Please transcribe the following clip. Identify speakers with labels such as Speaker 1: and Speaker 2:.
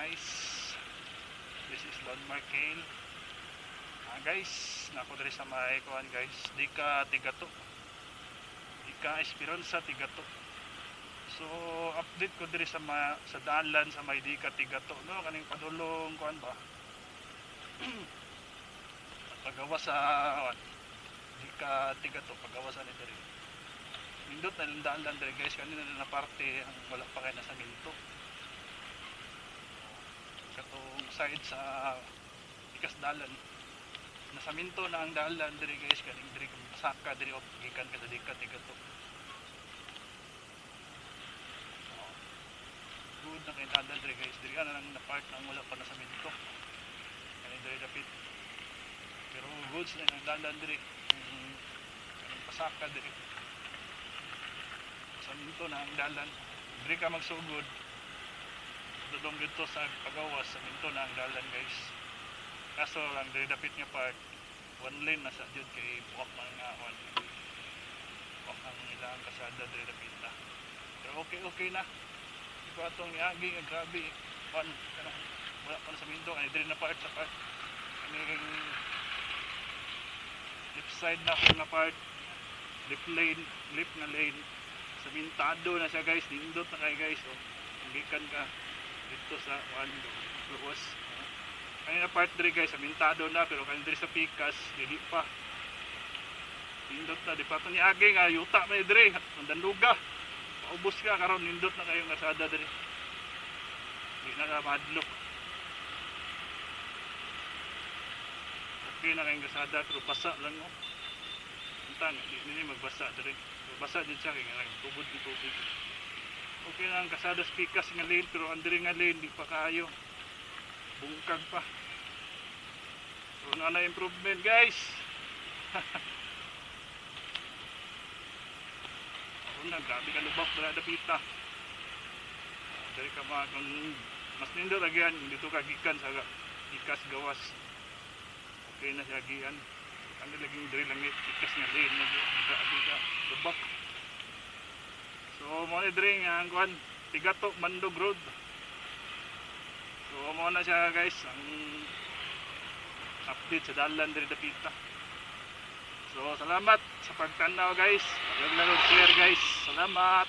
Speaker 1: guys, this is Landmark Hill. Guys, nako diri sa may kuan guys, di ka Tigato, di ka Esperanza Tigato. So update ko diri sa dalan sa may di ka Tigato, no, kaning padulong kuan ba pagawa sa di ka Tigato, pagawa sa ni diri nindot na lang dalan diri guys, kanina na parte ang wala pa kay nasa minto katong side sa ikas dalan nasa minto na ang dalan diri guys, kaning diri saka diri og gikan ka sa di ka Tigato. Good na kay dalan diri guys, diri na lang na part nang wala pa nasa minto kaning diri dapit, pero goods na ang dalan diri kaning pasaka diri sa minto na ang dalan, diri ka magsugod dudong dito sa pagawas sa minto na ang dalan guys. Kaso lang diri dapit nga part one lane na sa jud kay buwak man nga buwak ang ilang kasada diri dapit na, pero okay na ito atong iagi nga grabe one kanang wala pa na sa minto ani diri na part sa part kaning left side na nga part left na lane sabintado na siya guys, nindot na kay guys, oh gikan ka dito sa one luwas kanina part diri guys, sabintado na, pero kanina diri sa pikas dili pa nindot na, di pa ito ni agi nga yuta may diri, mandanduga paubos ka karon nindot na kayong nasada diri di na ka madlok, okay na kayong kasada pero basa lang mo di nini magbasa diri, basa din siya kaya tubod ng tubig. Okay na ang kasada sa pikas nga lane, pero ang diri nga lane di pa kaayo, bungkag pa, so na improvement guys. Grabe ka lubak na dapita dari ka mga mas nindot agian dito ka gikan sa ikas gawas, okay na siya agian ano laging diri langit ikas nga lane na dito lubak. So mo ni diri nga ang kuan Tigato Mandog Road, so mo na siya guys ang update sa dalan diri dapita. So salamat sa pagtanaw guys, pag-like, share guys, salamat.